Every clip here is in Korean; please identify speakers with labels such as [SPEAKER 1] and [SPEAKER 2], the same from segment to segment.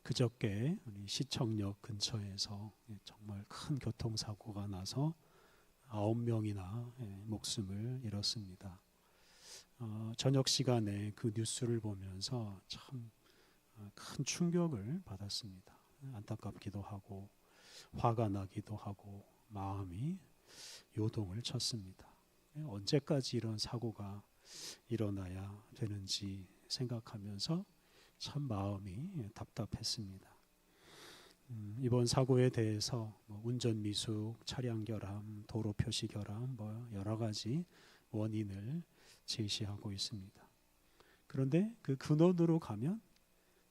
[SPEAKER 1] 그저께 우리 시청역 근처에서 정말 큰 교통사고가 나서 9명이나 목숨을 잃었습니다. 저녁 시간에 그 뉴스를 보면서 참 큰 충격을 받았습니다. 안타깝기도 하고 화가 나기도 하고 마음이 요동을 쳤습니다. 언제까지 이런 사고가 일어나야 되는지 생각하면서 참 마음이 답답했습니다. 이번 사고에 대해서 운전 미숙, 차량 결함, 도로 표시 결함, 여러 가지 원인을 제시하고 있습니다. 그런데 그 근원으로 가면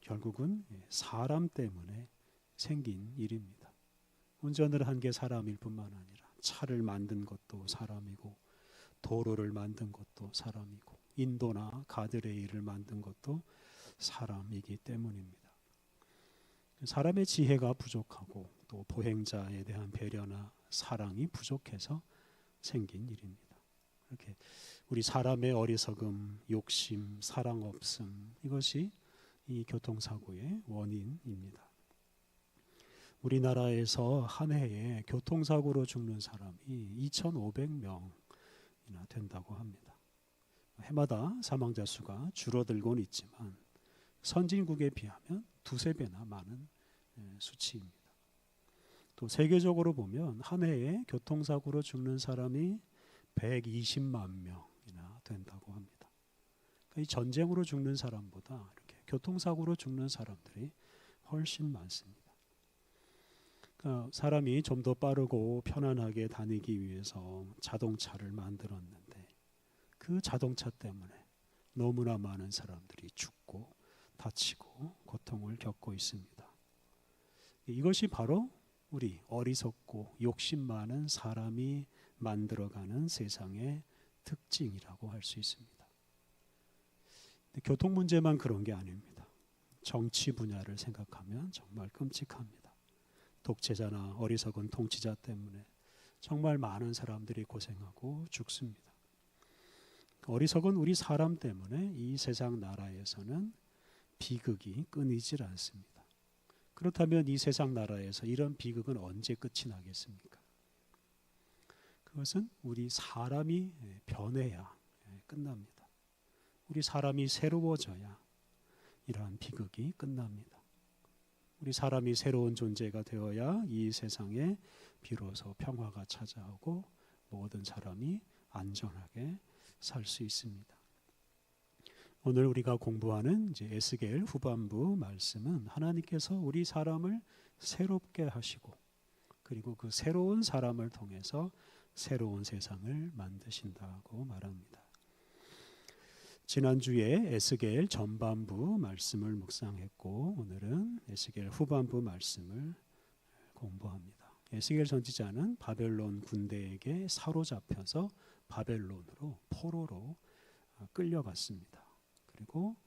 [SPEAKER 1] 결국은 사람 때문에 생긴 일입니다. 운전을 한 게 사람일 뿐만 아니라 차를 만든 것도 사람이고, 도로를 만든 것도 사람이고, 인도나 가드레일을 만든 것도 사람이기 때문입니다. 사람의 지혜가 부족하고 또 보행자에 대한 배려나 사랑이 부족해서 생긴 일입니다. 이렇게 우리 사람의 어리석음, 욕심, 사랑 없음, 이것이 이 교통사고의 원인입니다. 우리나라에서 한 해에 교통사고로 죽는 사람이 2,500명이나 된다고 합니다. 해마다 사망자 수가 줄어들고는 있지만 선진국에 비하면 두세 배나 많은 수치입니다. 또 세계적으로 보면 한 해에 교통사고로 죽는 사람이 120만 명이나 된다고 합니다. 그러니까 이 전쟁으로 죽는 사람보다 이렇게 교통사고로 죽는 사람들이 훨씬 많습니다. 그러니까 사람이 좀 더 빠르고 편안하게 다니기 위해서 자동차를 만들었는데 그 자동차 때문에 너무나 많은 사람들이 죽고 다치고 고통을 겪고 있습니다. 이것이 바로 우리 어리석고 욕심 많은 사람이 만들어가는 세상의 특징이라고 할 수 있습니다. 교통 문제만 그런 게 아닙니다. 정치 분야를 생각하면 정말 끔찍합니다. 독재자나 어리석은 통치자 때문에 정말 많은 사람들이 고생하고 죽습니다. 어리석은 우리 사람 때문에 이 세상 나라에서는 비극이 끊이질 않습니다. 그렇다면 이 세상 나라에서 이런 비극은 언제 끝이 나겠습니까? 그것은 우리 사람이 변해야 끝납니다. 우리 사람이 새로워져야 이러한 비극이 끝납니다. 우리 사람이 새로운 존재가 되어야 이 세상에 비로소 평화가 찾아오고 모든 사람이 안전하게 살 수 있습니다. 오늘 우리가 공부하는 에스겔 후반부 말씀은 하나님께서 우리 사람을 새롭게 하시고 그리고 그 새로운 사람을 통해서 새로운 세상을 만드신다고 말합니다. 지난주에 에스겔 전반부 말씀을 묵상했고 오늘은 에스겔 후반부 말씀을 공부합니다. 에스겔 선지자는 바벨론 군대에게 사로잡혀서 바벨론으로 포로로 끌려갔습니다. 그리고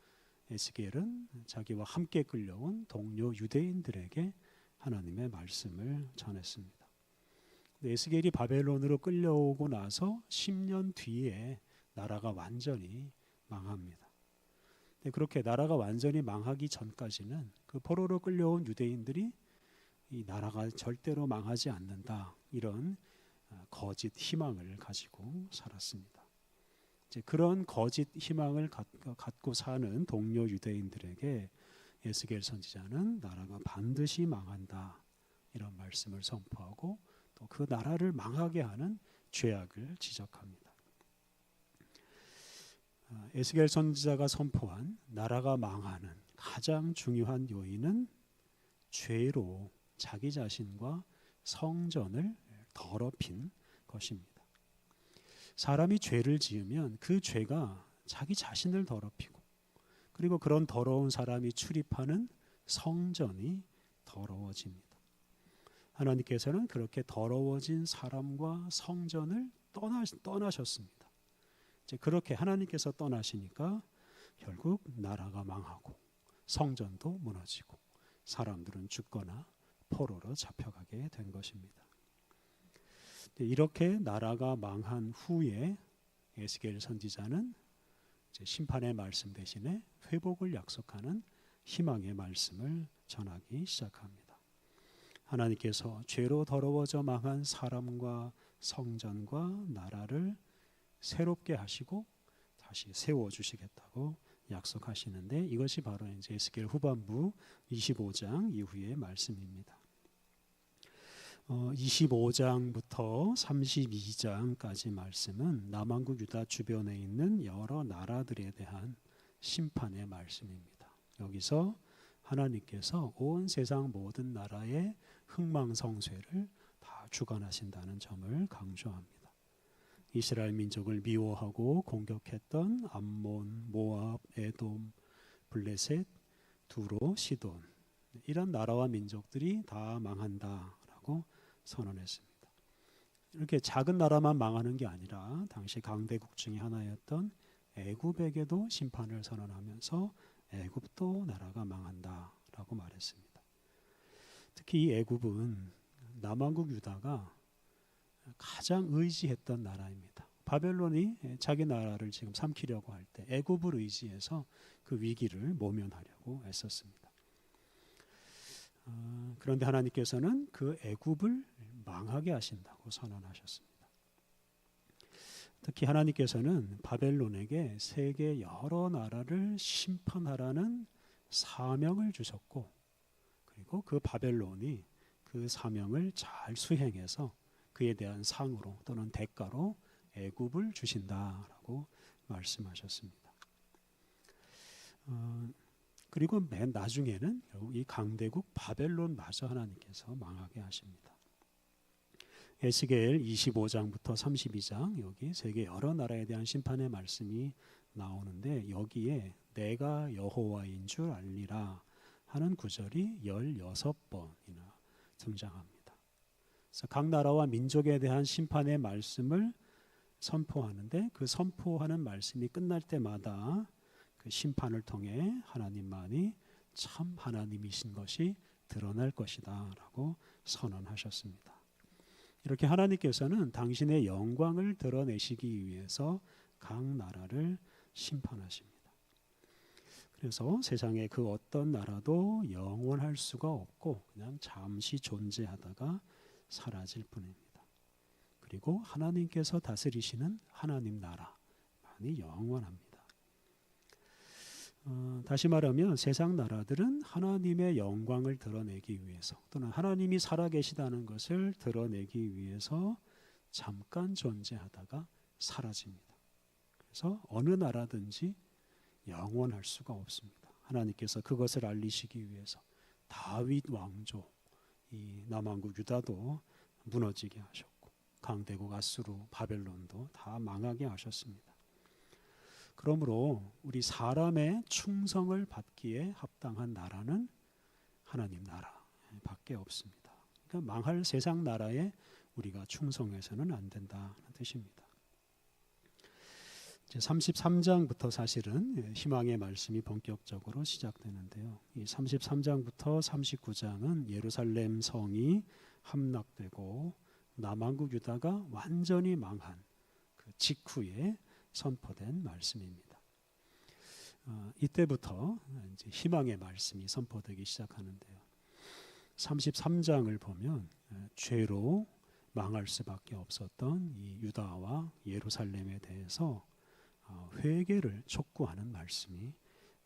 [SPEAKER 1] 에스겔은 자기와 함께 끌려온 동료 유대인들에게 하나님의 말씀을 전했습니다. 에스겔이 바벨론으로 끌려오고 나서 10년 뒤에 나라가 완전히 망합니다. 그렇게 나라가 완전히 망하기 전까지는 그 포로로 끌려온 유대인들이 이 나라가 절대로 망하지 않는다, 이런 거짓 희망을 가지고 살았습니다. 이제 그런 거짓 희망을 갖고 사는 동료 유대인들에게 에스겔 선지자는 나라가 반드시 망한다, 이런 말씀을 선포하고 또 그 나라를 망하게 하는 죄악을 지적합니다. 에스겔 선지자가 선포한 나라가 망하는 가장 중요한 요인은 죄로 자기 자신과 성전을 더럽힌 것입니다. 사람이 죄를 지으면 그 죄가 자기 자신을 더럽히고 그리고 그런 더러운 사람이 출입하는 성전이 더러워집니다. 하나님께서는 그렇게 더러워진 사람과 성전을 떠나셨습니다. 이제 그렇게 하나님께서 떠나시니까 결국 나라가 망하고 성전도 무너지고 사람들은 죽거나 포로로 잡혀가게 된 것입니다. 이렇게 나라가 망한 후에 에스겔 선지자는 이제 심판의 말씀 대신에 회복을 약속하는 희망의 말씀을 전하기 시작합니다. 하나님께서 죄로 더러워져 망한 사람과 성전과 나라를 새롭게 하시고 다시 세워주시겠다고 약속하시는데, 이것이 바로 이제 에스겔 후반부 25장 이후의 말씀입니다. 25장부터 32장까지 말씀은 남왕국 유다 주변에 있는 여러 나라들에 대한 심판의 말씀입니다. 여기서 하나님께서 온 세상 모든 나라의 흥망성쇠를 다 주관하신다는 점을 강조합니다. 이스라엘 민족을 미워하고 공격했던 암몬, 모압, 에돔, 블레셋, 두로, 시돈, 이런 나라와 민족들이 다 망한다라고 선언했습니다. 이렇게 작은 나라만 망하는 게 아니라 당시 강대국 중에 하나였던 애굽에게도 심판을 선언하면서 애굽도 나라가 망한다라고 말했습니다. 특히 이 애굽은 남왕국 유다가 가장 의지했던 나라입니다. 바벨론이 자기 나라를 지금 삼키려고 할 때 애굽을 의지해서 그 위기를 모면하려고 애썼습니다. 그런데 하나님께서는 그 애굽을 망하게 하신다고 선언하셨습니다. 특히 하나님께서는 바벨론에게 세계 여러 나라를 심판하라는 사명을 주셨고, 그리고 그 바벨론이 그 사명을 잘 수행해서 그에 대한 상으로 또는 대가로 애굽을 주신다라고 말씀하셨습니다. 그리고 맨 나중에는 결국 이 강대국 바벨론마저 하나님께서 망하게 하십니다. 에스겔 25장부터 32장, 여기 세계 여러 나라에 대한 심판의 말씀이 나오는데, 여기에 내가 여호와인 줄 알리라 하는 구절이 16번이나 등장합니다. 그래서 각 나라와 민족에 대한 심판의 말씀을 선포하는데, 그 선포하는 말씀이 끝날 때마다 그 심판을 통해 하나님만이 참 하나님이신 것이 드러날 것이다 라고 선언하셨습니다. 이렇게 하나님께서는 당신의 영광을 드러내시기 위해서 각 나라를 심판하십니다. 그래서 세상의 그 어떤 나라도 영원할 수가 없고 그냥 잠시 존재하다가 사라질 뿐입니다. 그리고 하나님께서 다스리시는 하나님 나라만이 영원합니다. 다시 말하면 세상 나라들은 하나님의 영광을 드러내기 위해서, 또는 하나님이 살아계시다는 것을 드러내기 위해서 잠깐 존재하다가 사라집니다. 그래서 어느 나라든지 영원할 수가 없습니다. 하나님께서 그것을 알리시기 위해서 다윗 왕조, 이 남왕국 유다도 무너지게 하셨고, 강대국 아수르, 바벨론도 다 망하게 하셨습니다. 그러므로 우리 사람의 충성을 받기에 합당한 나라는 하나님 나라밖에 없습니다. 그러니까 망할 세상 나라에 우리가 충성해서는 안 된다는 뜻입니다. 이제 33장부터 사실은 희망의 말씀이 본격적으로 시작되는데요. 이 33장부터 39장은 예루살렘 성이 함락되고 남왕국 유다가 완전히 망한 그 직후에 선포된 말씀입니다. 이때부터 이제 희망의 말씀이 선포되기 시작하는데요. 33장을 보면 죄로 망할 수밖에 없었던 이 유다와 예루살렘에 대해서 회개를 촉구하는 말씀이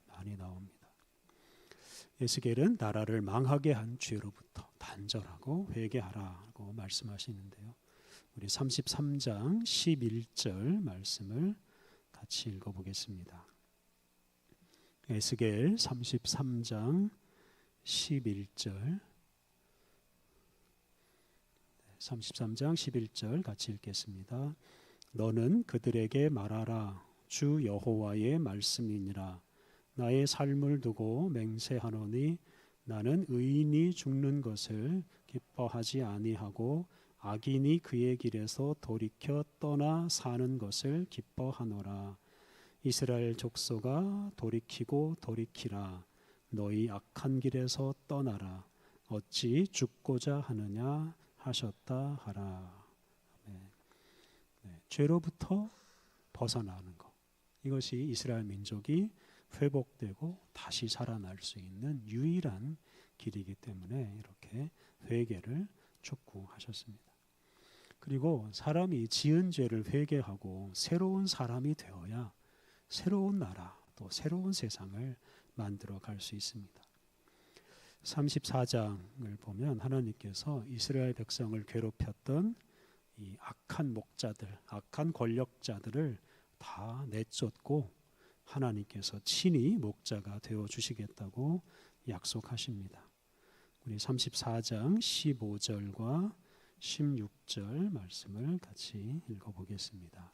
[SPEAKER 1] 많이 나옵니다. 에스겔은 나라를 망하게 한 죄로부터 단절하고 회개하라고 말씀하시는데요. 우리 33장 11절 말씀을 같이 읽어보겠습니다. 에스겔 33장 11절 33장 11절 같이 읽겠습니다. 너는 그들에게 말하라. 주 여호와의 말씀이니라. 나의 삶을 두고 맹세하노니 나는 의인이 죽는 것을 기뻐하지 아니하고 악인이 그의 길에서 돌이켜 떠나 사는 것을 기뻐하노라. 이스라엘 족속아 돌이키고 돌이키라. 너희 악한 길에서 떠나라. 어찌 죽고자 하느냐 하셨다 하라. 죄로부터 벗어나는 것, 이것이 이스라엘 민족이 회복되고 다시 살아날 수 있는 유일한 길이기 때문에 이렇게 회개를 촉구하셨습니다. 그리고 사람이 지은 죄를 회개하고 새로운 사람이 되어야 새로운 나라 또 새로운 세상을 만들어 갈 수 있습니다. 34장을 보면 하나님께서 이스라엘 백성을 괴롭혔던 이 악한 목자들, 악한 권력자들을 다 내쫓고 하나님께서 친히 목자가 되어 주시겠다고 약속하십니다. 우리 34장 15절과 16절 말씀을 같이 읽어보겠습니다.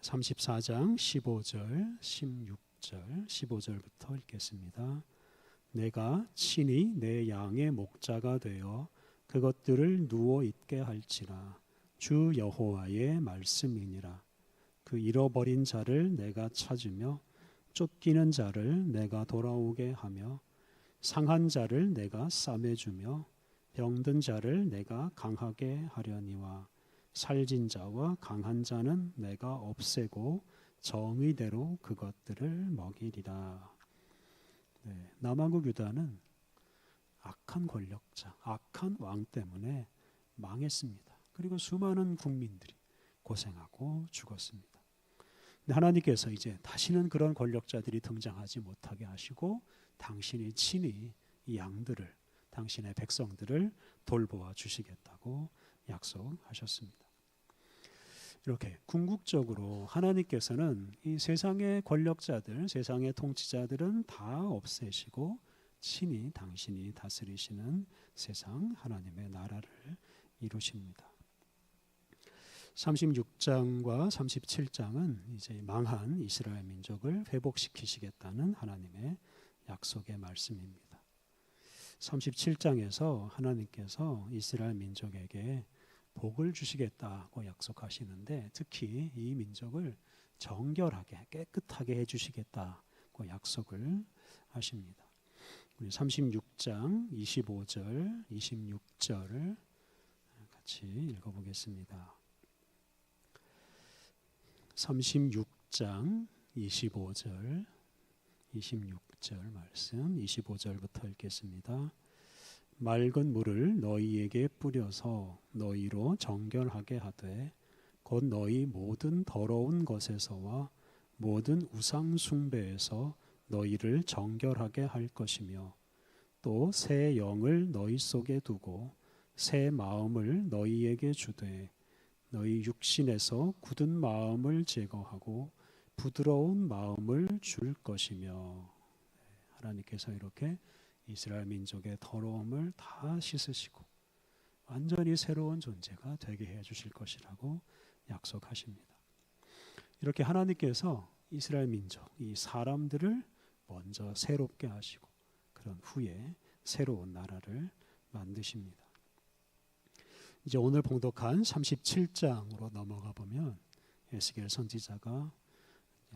[SPEAKER 1] 34장 15절, 16절, 15절부터 읽겠습니다. 내가 친히 내 양의 목자가 되어 그것들을 누워 있게 할지라. 주 여호와의 말씀이니라. 그 잃어버린 자를 내가 찾으며 쫓기는 자를 내가 돌아오게 하며 상한 자를 내가 싸매주며 병든 자를 내가 강하게 하려니와 살진 자와 강한 자는 내가 없애고 정의대로 그것들을 먹이리라. 남아국 유다는 악한 권력자, 악한 왕 때문에 망했습니다. 그리고 수많은 국민들이 고생하고 죽었습니다. 근데 하나님께서 이제 다시는 그런 권력자들이 등장하지 못하게 하시고 당신이 친히 이 양들을, 당신의 백성들을 돌보아 주시겠다고 약속하셨습니다. 이렇게 궁극적으로 하나님께서는 이 세상의 권력자들, 세상의 통치자들은 다 없애시고 친히 당신이 다스리시는 세상 하나님의 나라를 이루십니다. 36장과 37장은 이제 망한 이스라엘 민족을 회복시키시겠다는 하나님의 약속의 말씀입니다. 37장에서 하나님께서 이스라엘 민족에게 복을 주시겠다고 약속하시는데 특히 이 민족을 정결하게 깨끗하게 해주시겠다고 약속을 하십니다. 우리 36장 25절, 26절을 같이 읽어보겠습니다. 36장 25절, 26절 말씀 25절부터 읽겠습니다. 맑은 물을 너희에게 뿌려서 너희로 정결하게 하되 곧 너희 모든 더러운 것에서와 모든 우상 숭배에서 너희를 정결하게 할 것이며 또 새 영을 너희 속에 두고 새 마음을 너희에게 주되 너희 육신에서 굳은 마음을 제거하고 부드러운 마음을 줄 것이며. 하나님께서 이렇게 이스라엘 민족의 더러움을 다 씻으시고 완전히 새로운 존재가 되게 해 주실 것이라고 약속하십니다. 이렇게 하나님께서 이스라엘 민족, 이 사람들을 먼저 새롭게 하시고 그런 후에 새로운 나라를 만드십니다. 이제 오늘 봉독한 37장으로 넘어가 보면 에스겔 선지자가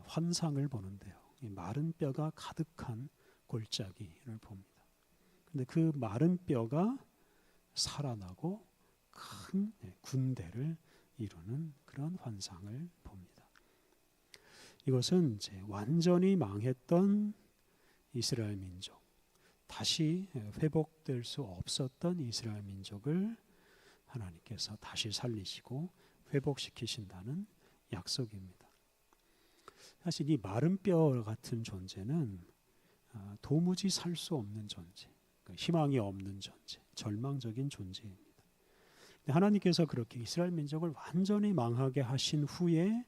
[SPEAKER 1] 환상을 보는데요. 이 마른 뼈가 가득한 골짜기를 봅니다. 근데 그 마른 뼈가 살아나고 큰 군대를 이루는 그런 환상을 봅니다. 이것은 이제 완전히 망했던 이스라엘 민족, 다시 회복될 수 없었던 이스라엘 민족을 하나님께서 다시 살리시고 회복시키신다는 약속입니다. 사실 이 마른 뼈 같은 존재는 도무지 살 수 없는 존재, 희망이 없는 존재, 절망적인 존재입니다. 하나님께서 그렇게 이스라엘 민족을 완전히 망하게 하신 후에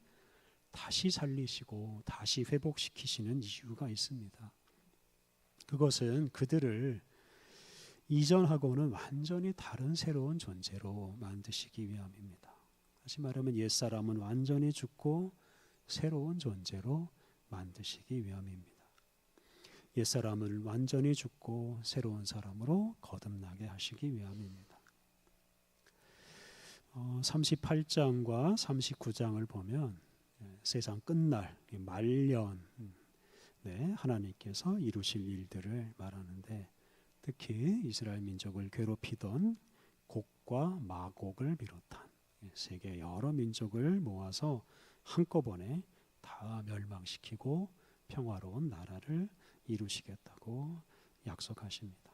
[SPEAKER 1] 다시 살리시고 다시 회복시키시는 이유가 있습니다. 그것은 그들을 이전하고는 완전히 다른 새로운 존재로 만드시기 위함입니다. 다시 말하면 옛사람은 완전히 죽고 새로운 존재로 만드시기 위함입니다. 옛사람을 완전히 죽고 새로운 사람으로 거듭나게 하시기 위함입니다. 38장과 39장을 보면 세상 끝날 말년, 하나님께서 이루실 일들을 말하는데 특히 이스라엘 민족을 괴롭히던 곡과 마곡을 비롯한 세계 여러 민족을 모아서 한꺼번에 다 멸망시키고 평화로운 나라를 이루시겠다고 약속하십니다.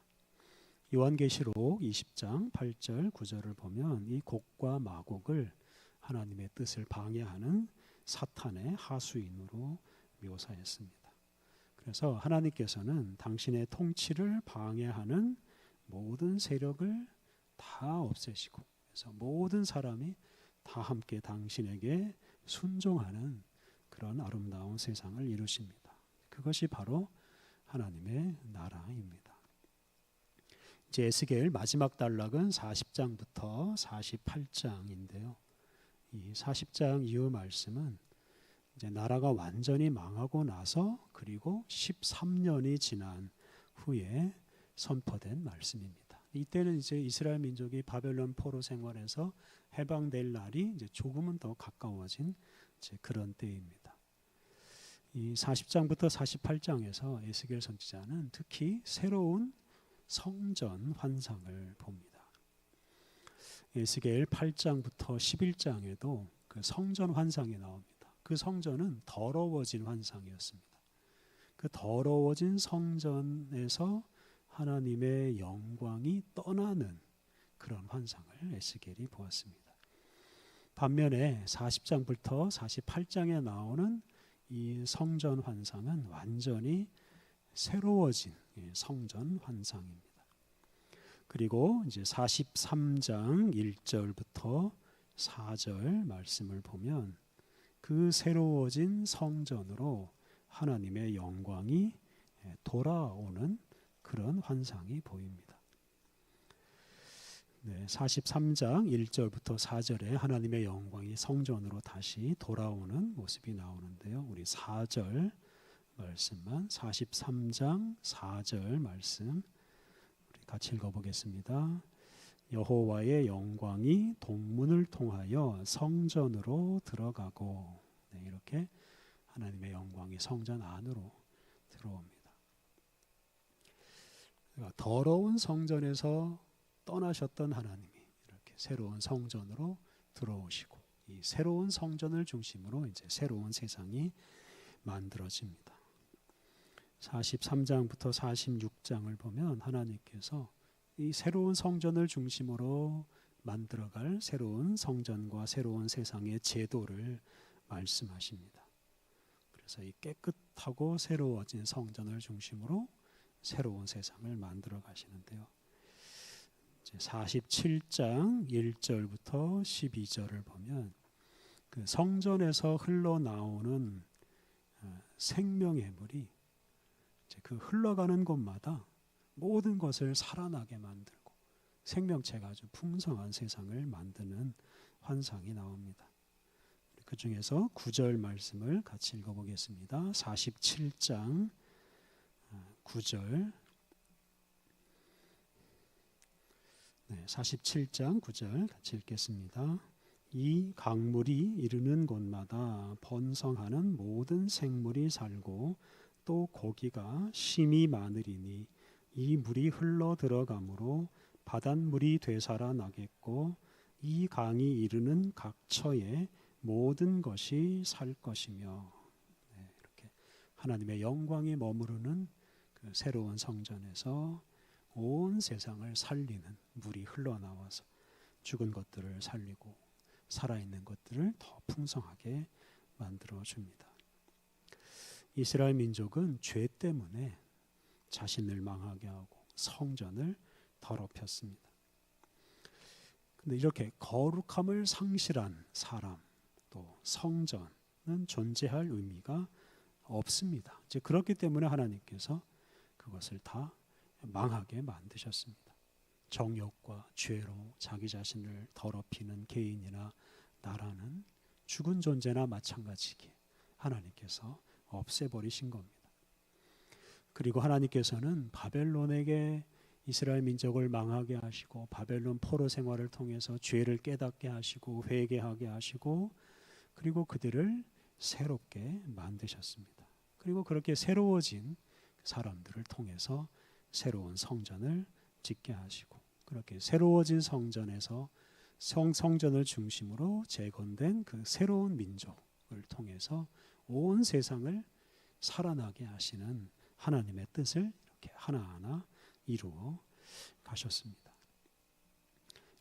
[SPEAKER 1] 요한계시록 20장 8절 9절을 보면 이 곡과 마곡을 하나님의 뜻을 방해하는 사탄의 하수인으로 묘사했습니다. 그래서 하나님께서는 당신의 통치를 방해하는 모든 세력을 다 없애시고, 그래서 모든 사람이 다 함께 당신에게 순종하는 그런 아름다운 세상을 이루십니다. 그것이 바로 하나님의 나라입니다. 이제 에스겔 마지막 단락은 40장부터 48장인데요. 이 40장 이후 말씀은 이제 나라가 완전히 망하고 나서 그리고 13년이 지난 후에 선포된 말씀입니다. 이때는 이제 이스라엘 민족이 바벨론 포로 생활에서 해방될 날이 이제 조금은 더 가까워진 이제 그런 때입니다. 이 40장부터 48장에서 에스겔 선지자는 특히 새로운 성전 환상을 봅니다. 에스겔 8장부터 11장에도 그 성전 환상이 나옵니다. 그 성전은 더러워진 환상이었습니다. 그 더러워진 성전에서 하나님의 영광이 떠나는 그런 환상을 에스겔이 보았습니다. 반면에 40장부터 48장에 나오는 이 성전 환상은 완전히 새로워진 성전 환상입니다. 그리고 이제 43장 1절부터 4절 말씀을 보면 그 새로워진 성전으로 하나님의 영광이 돌아오는 그런 환상이 보입니다. 43장 1절부터 4절에 하나님의 영광이 성전으로 다시 돌아오는 모습이 나오는데요. 우리 4절 말씀만, 43장 4절 말씀 우리 같이 읽어보겠습니다. 여호와의 영광이 동문을 통하여 성전으로 들어가고, 이렇게 하나님의 영광이 성전 안으로 들어옵니다. 더러운 성전에서 떠나셨던 하나님이 이렇게 새로운 성전으로 들어오시고, 이 새로운 성전을 중심으로 이제 새로운 세상이 만들어집니다. 43장부터 46장을 보면 하나님께서 이 새로운 성전을 중심으로 만들어갈 새로운 성전과 새로운 세상의 제도를 말씀하십니다. 그래서 이 깨끗하고 새로워진 성전을 중심으로 새로운 세상을 만들어 가시는데요. 47장 1절부터 12절을 보면 그 성전에서 흘러나오는 생명의 물이 그 흘러가는 곳마다 모든 것을 살아나게 만들고 생명체가 아주 풍성한 세상을 만드는 환상이 나옵니다. 그 중에서 9절 말씀을 같이 읽어보겠습니다. 47장 9절 47장 9절 같이 읽겠습니다. 이 강물이 이르는 곳마다 번성하는 모든 생물이 살고 또 고기가 심히 많으리니 이 물이 흘러 들어가므로 바닷물이 되살아나겠고 이 강이 이르는 각처에 모든 것이 살 것이며, 이렇게 하나님의 영광이 머무르는 그 새로운 성전에서 온 세상을 살리는 물이 흘러나와서 죽은 것들을 살리고 살아있는 것들을 더 풍성하게 만들어줍니다. 이스라엘 민족은 죄 때문에 자신을 망하게 하고 성전을 더럽혔습니다. 근데 이렇게 거룩함을 상실한 사람, 또 성전은 존재할 의미가 없습니다. 이제 그렇기 때문에 하나님께서 그것을 다 망하게 만드셨습니다. 정욕과 죄로 자기 자신을 더럽히는 개인이나 나라는 죽은 존재나 마찬가지기에 하나님께서 없애버리신 겁니다. 그리고 하나님께서는 바벨론에게 이스라엘 민족을 망하게 하시고 바벨론 포로 생활을 통해서 죄를 깨닫게 하시고 회개하게 하시고 그리고 그들을 새롭게 만드셨습니다. 그리고 그렇게 새로워진 사람들을 통해서 새로운 성전을 짓게 하시고 그렇게 새로워진 성전에서 성전을 중심으로 재건된 그 새로운 민족을 통해서 온 세상을 살아나게 하시는 하나님의 뜻을 이렇게 하나하나 이루어 가셨습니다.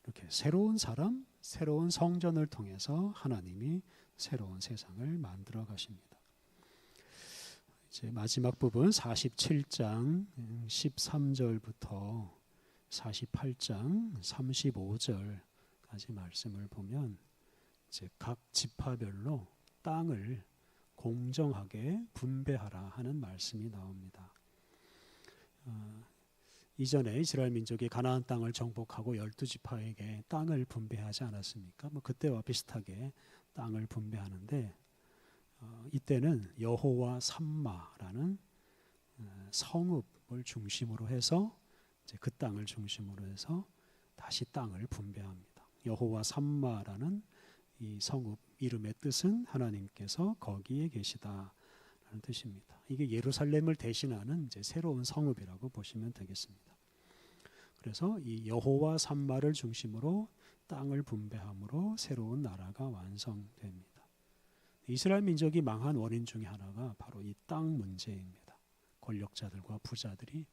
[SPEAKER 1] 이렇게 새로운 사람, 새로운 성전을 통해서 하나님이 새로운 세상을 만들어 가십니다. 이제 마지막 부분 47장 13절부터 48장 35절까지 말씀을 보면 이제 각 지파별로 땅을 공정하게 분배하라 하는 말씀이 나옵니다. 이전에 이스라엘 민족이 가나안 땅을 정복하고 12지파에게 땅을 분배하지 않았습니까? 그때와 비슷하게 땅을 분배하는데 이때는 여호와 삼마라는 성읍을 중심으로 해서 이제 그 땅을 중심으로 해서 다시 땅을 분배합니다. 여호와 삼마라는 이 성읍 이름의 뜻은 하나님께서 거기에 계시다라는 뜻입니다. 이게 예루살렘을 대신하는 이제 새로운 성읍이라고 보시면 되겠습니다. 그래서 이 여호와 삼마를 중심으로 땅을 분배함으로 새로운 나라가 완성됩니다. 이스라엘 민족이 망한 원인 중에 하나가 바로 이 땅 문제입니다. 권력자들과 부자들이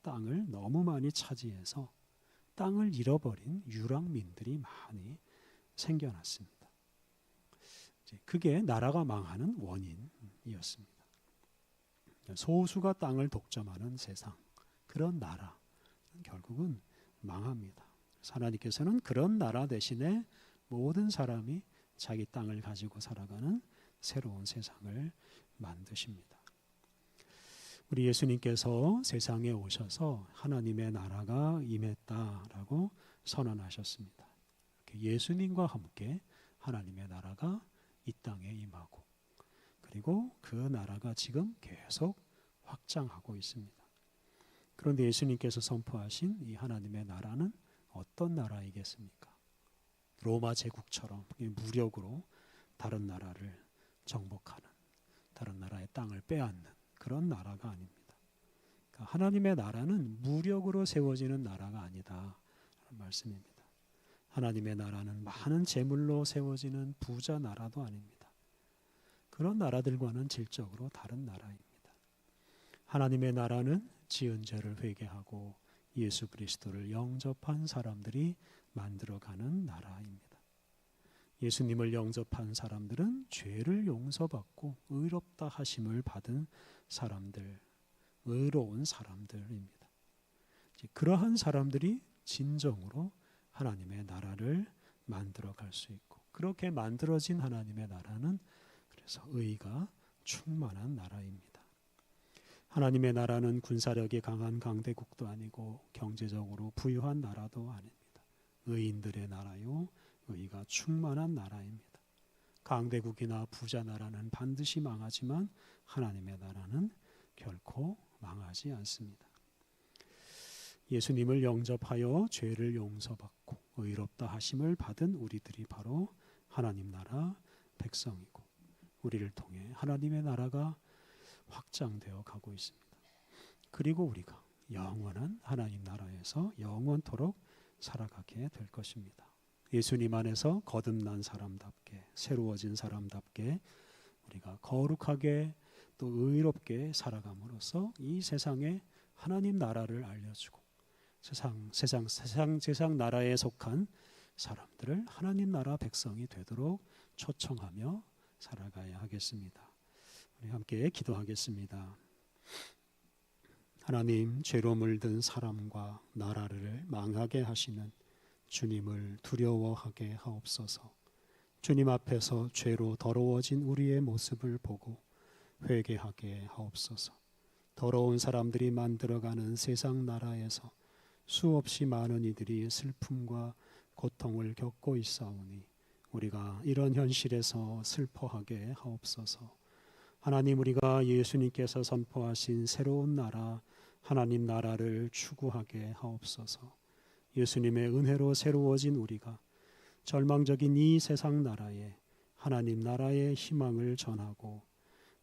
[SPEAKER 1] 땅을 너무 많이 차지해서 땅을 잃어버린 유랑민들이 많이 생겨났습니다. 그게 나라가 망하는 원인이었습니다. 소수가 땅을 독점하는 세상, 그런 나라 결국은 망합니다. 하나님께서는 그런 나라 대신에 모든 사람이 자기 땅을 가지고 살아가는 새로운 세상을 만드십니다. 우리 예수님께서 세상에 오셔서 하나님의 나라가 임했다라고 선언하셨습니다. 예수님과 함께 하나님의 나라가 이 땅에 임하고 그리고 그 나라가 지금 계속 확장하고 있습니다. 그런데 예수님께서 선포하신 이 하나님의 나라는 어떤 나라이겠습니까? 로마 제국처럼 무력으로 다른 나라를 정복하는, 다른 나라의 땅을 빼앗는 그런 나라가 아닙니다. 그러니까 하나님의 나라는 무력으로 세워지는 나라가 아니다 라는 말씀입니다. 하나님의 나라는 많은 재물로 세워지는 부자 나라도 아닙니다. 그런 나라들과는 질적으로 다른 나라입니다. 하나님의 나라는 지은 죄를 회개하고 예수 그리스도를 영접한 사람들이 만들어가는 나라입니다. 예수님을 영접한 사람들은 죄를 용서받고 의롭다 하심을 받은 사람들, 의로운 사람들입니다. 그러한 사람들이 진정으로 하나님의 나라를 만들어갈 수 있고 그렇게 만들어진 하나님의 나라는 그래서 의가 충만한 나라입니다. 하나님의 나라는 군사력이 강한 강대국도 아니고 경제적으로 부유한 나라도 아닙니다. 의인들의 나라요, 의가 충만한 나라입니다. 강대국이나 부자 나라는 반드시 망하지만 하나님의 나라는 결코 망하지 않습니다. 예수님을 영접하여 죄를 용서받고 의롭다 하심을 받은 우리들이 바로 하나님 나라 백성이고 우리를 통해 하나님의 나라가 확장되어 가고 있습니다. 그리고 우리가 영원한 하나님 나라에서 영원토록 살아가게 될 것입니다. 예수님 안에서 거듭난 사람답게 새로워진 사람답게 우리가 거룩하게 또 의롭게 살아감으로써 이 세상에 하나님 나라를 알려주고 세상 나라에 속한 사람들을 하나님 나라 백성이 되도록 초청하며 살아가야 하겠습니다. 우리 함께 기도하겠습니다. 하나님, 죄로 물든 사람과 나라를 망하게 하시는 주님을 두려워하게 하옵소서. 주님 앞에서 죄로 더러워진 우리의 모습을 보고 회개하게 하옵소서. 더러운 사람들이 만들어가는 세상 나라에서 수없이 많은 이들이 슬픔과 고통을 겪고 있사오니 우리가 이런 현실에서 슬퍼하게 하옵소서. 하나님, 우리가 예수님께서 선포하신 새로운 나라, 하나님 나라를 추구하게 하옵소서. 예수님의 은혜로 새로워진 우리가 절망적인 이 세상 나라에 하나님 나라의 희망을 전하고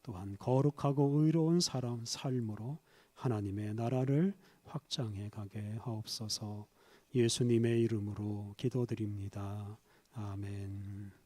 [SPEAKER 1] 또한 거룩하고 의로운 삶으로 하나님의 나라를 확장해 가게 하옵소서. 예수님의 이름으로 기도드립니다. 아멘.